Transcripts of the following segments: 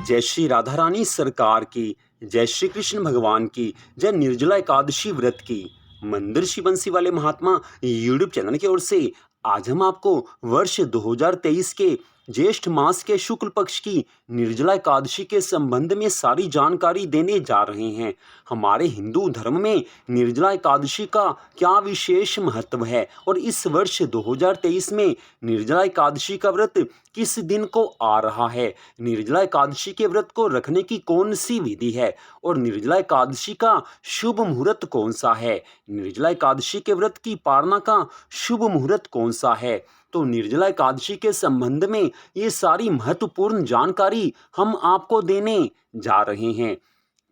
जय श्री राधा रानी सरकार की, जय श्री कृष्ण भगवान की, जय निर्जला एकादशी व्रत की। मंदिर श्री बंसी वाले महात्मा यूट्यूब चैनल की ओर से आज हम आपको वर्ष 2023 के ज्येष्ठ मास के शुक्ल पक्ष की निर्जला एकादशी के संबंध में सारी जानकारी देने जा रहे हैं। हमारे हिंदू धर्म में निर्जला एकादशी का क्या विशेष महत्व है और इस वर्ष 2023 में निर्जला एकादशी का व्रत किस दिन को आ रहा है, निर्जला एकादशी के व्रत को रखने की कौन सी विधि है और निर्जला एकादशी का शुभ मुहूर्त कौन सा है, निर्जला एकादशी के व्रत की पालना का शुभ मुहूर्त कौन सा है। तो निर्जला एकादशी के संबंध में ये सारी महत्वपूर्ण जानकारी हम आपको देने जा रहे हैं।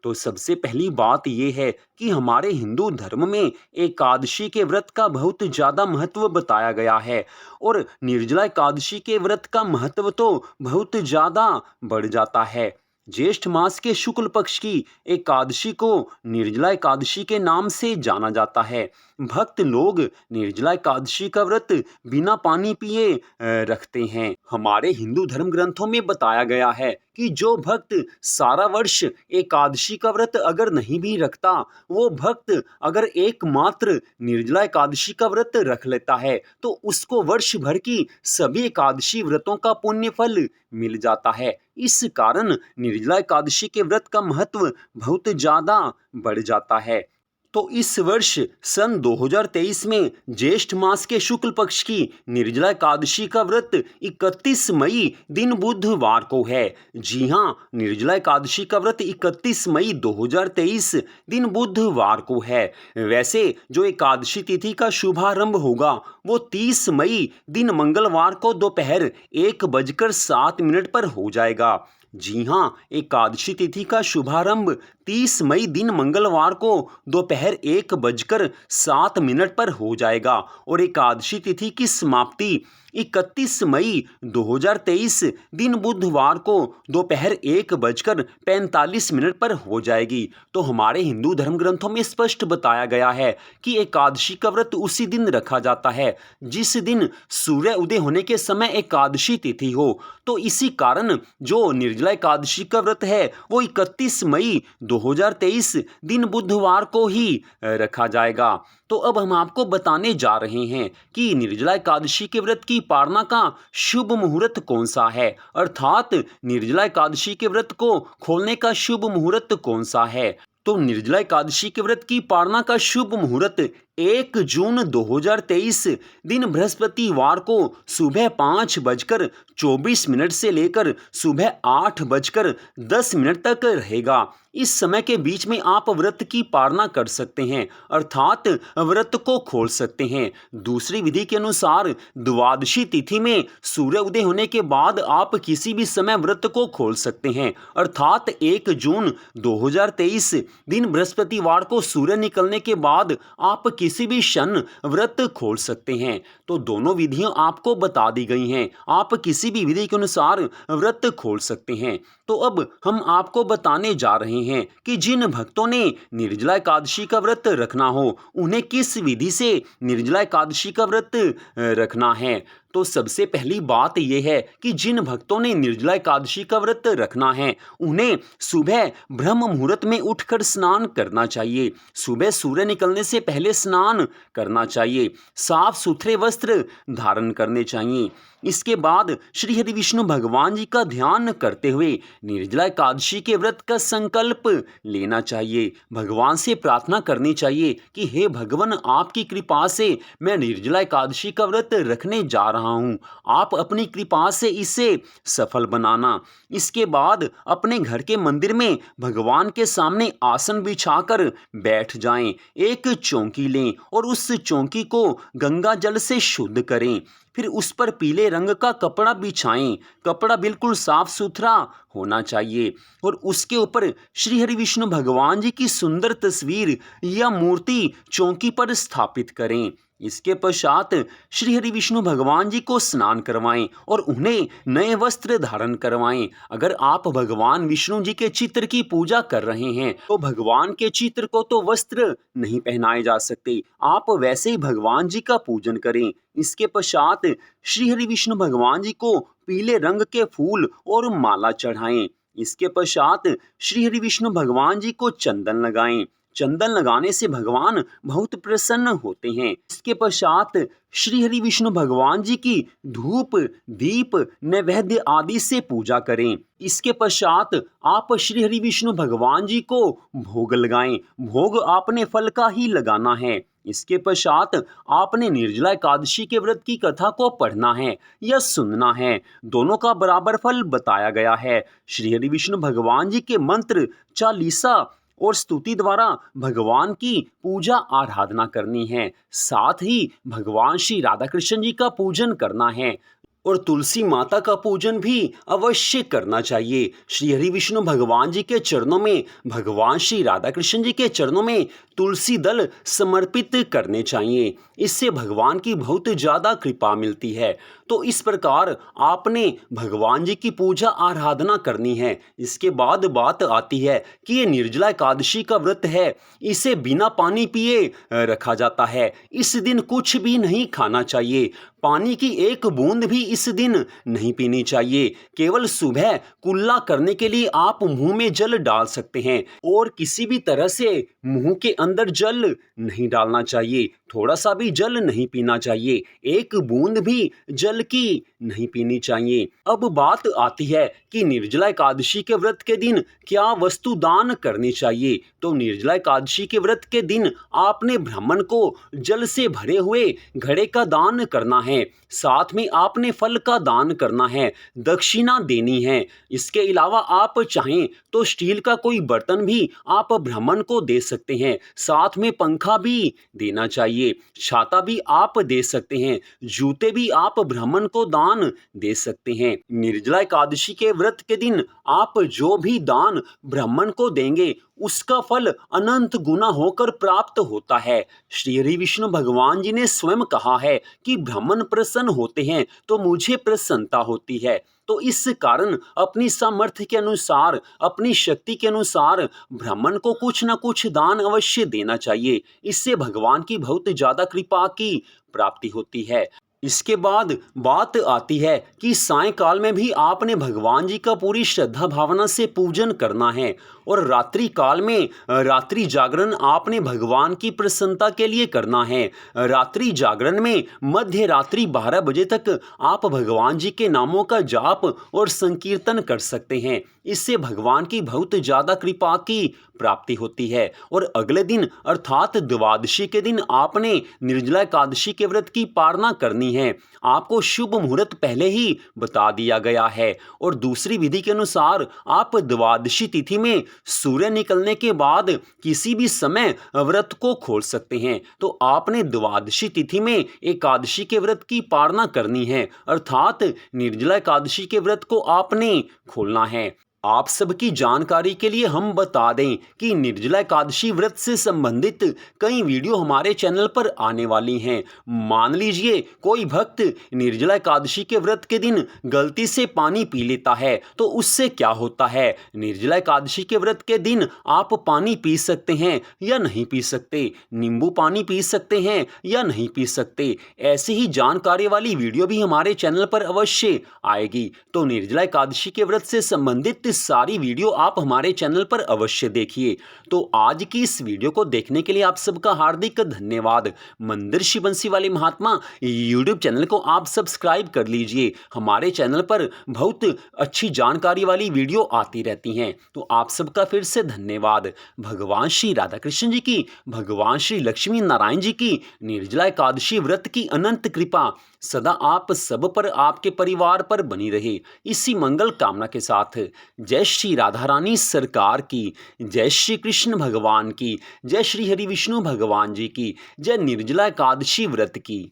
तो सबसे पहली बात यह है कि हमारे हिंदू धर्म में एकादशी के व्रत का बहुत ज़्यादा महत्व बताया गया है और निर्जला एकादशी के व्रत का महत्व तो बहुत ज़्यादा बढ़ जाता है। ज्येष्ठ मास के शुक्ल पक्ष की एकादशी को निर्जला एकादशी के नाम से जाना जाता है। भक्त लोग निर्जला एकादशी का व्रत बिना पानी पिए रखते हैं। हमारे हिंदू धर्म ग्रंथों में बताया गया है कि जो भक्त सारा वर्ष एकादशी का व्रत अगर नहीं भी रखता, वो भक्त अगर एकमात्र निर्जला एकादशी का व्रत रख लेता है तो उसको वर्ष भर की सभी एकादशी व्रतों का पुण्य फल मिल जाता है। इस कारण निर्जला एकादशी के व्रत का महत्व बहुत ज्यादा बढ़ जाता है। तो इस वर्ष सन 2023 में ज्येष्ठ मास के शुक्ल पक्ष की निर्जला एकादशी का व्रत 31 मई दिन बुधवार को है। जी हाँ, निर्जला एकादशी का व्रत 31 मई 2023 दिन बुधवार को है। वैसे जो एकादशी तिथि का शुभारंभ होगा वो 30 मई दिन मंगलवार को दोपहर 1:07 पर हो जाएगा। जी हाँ, एकादशी तिथि का शुभारंभ 30 मई दिन मंगलवार को दोपहर 1:07 पर हो जाएगा और एकादशी तिथि की समाप्ति 31 मई 2023 दिन बुधवार को दोपहर 1:45 पर हो जाएगी। तो हमारे हिंदू धर्म ग्रंथों में स्पष्ट बताया गया है कि एकादशी का व्रत उसी दिन रखा जाता है जिस दिन सूर्य उदय होने के समय एकादशी तिथि हो। तो इसी कारण जो निर्जला एकादशी का व्रत है वो 31 मई 2023 दिन बुधवार को ही रखा जाएगा। तो अब हम आपको बताने जा रहे हैं कि निर्जला एकादशी के व्रत की पालना का शुभ मुहूर्त कौन सा है, अर्थात निर्जला एकादशी के व्रत को खोलने का शुभ मुहूर्त कौन सा है। तो निर्जला एकादशी के व्रत की पालना का शुभ मुहूर्त 1 जून 2023 दिन बृहस्पतिवार को सुबह 5:24 से लेकर सुबह 8:10 तक रहेगा। इस समय के बीच में आप व्रत की पालना कर सकते हैं, अर्थात व्रत को खोल सकते हैं। दूसरी विधि के अनुसार द्वादशी तिथि में सूर्य उदय होने के बाद आप किसी भी समय व्रत को खोल सकते हैं, अर्थात 1 जून 2023 दिन बृहस्पतिवार को सूर्य निकलने के बाद आप किसी भी क्षण व्रत खोल सकते हैं। तो दोनों विधियां आपको बता दी गई हैं, आप किसी भी विधि के अनुसार व्रत खोल सकते हैं। तो अब हम आपको बताने जा रहे हैं कि जिन भक्तों ने निर्जला एकादशी का व्रत रखना हो उन्हें किस विधि से निर्जला एकादशी का व्रत रखना है। तो सबसे पहली बात यह है कि जिन भक्तों ने निर्जला एकादशी का व्रत रखना है उन्हें सुबह ब्रह्म मुहूर्त में उठकर स्नान करना चाहिए। सुबह सूर्य निकलने से पहले स्नान करना चाहिए, साफ सुथरे वस्त्र धारण करने चाहिए। इसके बाद श्री हरि विष्णु भगवान जी का ध्यान करते हुए निर्जला एकादशी के व्रत का संकल्प लेना चाहिए। भगवान से प्रार्थना करनी चाहिए कि हे भगवान, आपकी कृपा से मैं निर्जला एकादशी का व्रत रखने जा रहा हूँ, आप अपनी कृपा से इसे सफल बनाना। इसके बाद अपने घर के मंदिर में भगवान के सामने आसन बिछाकर बैठ जाएं, एक चौकी लें और उस चौकी को गंगा जल से शुद्ध करें। फिर उस पर पीले रंग का कपड़ा बिछाएं, कपड़ा बिल्कुल साफ सुथरा होना चाहिए और उसके ऊपर श्री हरि विष्णु भगवान जी की सुंदर तस्वीर या मूर्ति चौकी पर स्थापित करें। इसके पश्चात श्री हरि विष्णु भगवान जी को स्नान करवाएं और उन्हें नए वस्त्र धारण करवाएं। अगर आप भगवान विष्णु जी के चित्र की पूजा कर रहे हैं तो भगवान के चित्र को तो वस्त्र नहीं पहनाए जा सकते, आप वैसे ही भगवान जी का पूजन करें। इसके पश्चात श्री हरि विष्णु भगवान जी को पीले रंग के फूल और माला चढ़ाएं। इसके पश्चात श्री हरि विष्णु भगवान जी को चंदन लगाएं। चंदन लगाने से भगवान बहुत प्रसन्न होते हैं। इसके पश्चात श्री हरि विष्णु भगवान जी की धूप, दीप, नैवेद्य आदि से पूजा करें। इसके पश्चात आप श्री हरि विष्णु भगवान जी को भोग लगाएं। भोग आपने फल का ही लगाना है। इसके पश्चात आपने निर्जला एकादशी के व्रत की कथा को पढ़ना है या सुनना है। दोनों का बराबर फल बताया गया है। श्री हरि विष्णु भगवान जी के मंत्र, चालीसा और स्तुति द्वारा भगवान की पूजा आराधना करनी है। साथ ही भगवान श्री राधा कृष्ण जी का पूजन करना है और तुलसी माता का पूजन भी अवश्य करना चाहिए। श्री हरि विष्णु भगवान जी के चरणों में, भगवान श्री राधा कृष्ण जी के चरणों में तुलसी दल समर्पित करने चाहिए। इससे भगवान की बहुत ज़्यादा कृपा मिलती है। तो इस प्रकार आपने भगवान जी की पूजा आराधना करनी है। इसके बाद बात आती है कि ये निर्जला एकादशी का व्रत है, इसे बिना पानी पिए रखा जाता है। इस दिन कुछ भी नहीं खाना चाहिए। पानी की एक बूंद भी इस दिन नहीं पीनी चाहिए। केवल सुबह कुल्ला करने के लिए आप मुंह में जल डाल सकते हैं और किसी भी तरह से मुंह के अंदर जल नहीं डालना चाहिए। थोड़ा सा भी जल नहीं पीना चाहिए। एक बूंद भी जल की नहीं पीनी चाहिए। अब बात आती है कि निर्जला एकादशी के व्रत के दिन क्या वस्तु दान करनी चाहिए। तो निर्जला एकादशी के व्रत के दिन आपने ब्राह्मण को जल से भरे हुए घड़े का दान करना है। साथ में आपने फल का दान करना है, दक्षिणा देनी है। इसके अलावा आप चाहें तो स्टील का कोई बर्तन भी आप ब्राह्मण को दे सकते हैं। साथ में पंखा भी देना चाहिए, छाता भी आप दे सकते हैं, जूते भी आप ब्राह्मण को दान दे सकते हैं। निर्जला एकादशी के व्रत के दिन आप जो भी दान ब्राह्मण को देंगे उसका फल अनंत गुना होकर प्राप्त होता है। श्री हरि विष्णु भगवान जी ने स्वयं कहा है कि ब्राह्मण प्रसन्न होते हैं तो मुझे प्रसन्नता होती है। तो इस कारण अपनी सामर्थ्य के अनुसार, अपनी शक्ति के अनुसार ब्राह्मण को कुछ न कुछ दान अवश्य देना चाहिए। इससे भगवान की बहुत ज्यादा कृपा की प्राप्ति होती है। इसके बाद बात आती है कि सायंकाल में भी आपने भगवान जी का पूरी श्रद्धा भावना से पूजन करना है और रात्रि काल में रात्रि जागरण आपने भगवान की प्रसन्नता के लिए करना है। रात्रि जागरण में मध्य रात्रि 12 बजे तक आप भगवान जी के नामों का जाप और संकीर्तन कर सकते हैं। इससे भगवान की बहुत ज़्यादा कृपा की प्राप्ति होती है। और अगले दिन अर्थात द्वादशी के दिन आपने निर्जला एकादशी के व्रत की पालना करनी है। आपको शुभ मुहूर्त पहले ही बता दिया गया है और दूसरी विधि के अनुसार आप द्वादशी तिथि में सूर्य निकलने के बाद किसी भी समय व्रत को खोल सकते हैं। तो आपने द्वादशी तिथि में एकादशी के व्रत की पालना करनी है, अर्थात निर्जला एकादशी के व्रत को आपने खोलना है। आप सबकी जानकारी के लिए हम बता दें कि निर्जला एकादशी व्रत से संबंधित कई वीडियो हमारे चैनल पर आने वाली हैं। मान लीजिए कोई भक्त निर्जला एकादशी के व्रत के दिन गलती से पानी पी लेता है तो उससे क्या होता है। निर्जला एकादशी के व्रत के दिन आप पानी पी सकते हैं या नहीं पी सकते, नींबू पानी पी सकते हैं या नहीं पी सकते। ऐसी ही जानकारी वाली वीडियो भी हमारे चैनल पर अवश्य आएगी। तो निर्जला एकादशी के व्रत से संबंधित सारी वीडियो आप हमारे चैनल पर अवश्य देखिए। तो आज की इस वीडियो को देखने के लिए आप सबका हार्दिक धन्यवाद। मंदिर श्री बंसी वाले महात्मा यूट्यूब चैनल को आप सब्सक्राइब कर लीजिए। हमारे चैनल पर बहुत अच्छी जानकारी वाली वीडियो आती रहती हैं। तो आप सबका फिर से धन्यवाद। भगवान श्री राधा कृष्ण जी की, भगवान श्री लक्ष्मी नारायण जी की निर्जला एकादशी व्रत की अनंत कृपा सदा आप सब पर, आपके परिवार पर बनी रहे। इसी मंगल कामना के साथ जय श्री राधा रानी सरकार की, जय श्री कृष्ण भगवान की, जय श्री हरि विष्णु भगवान जी की, जय निर्जला एकादशी व्रत की।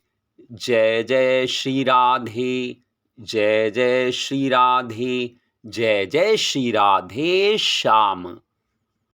जय जय श्री राधे, जय जय श्री राधे, जय जय श्री राधे श्याम।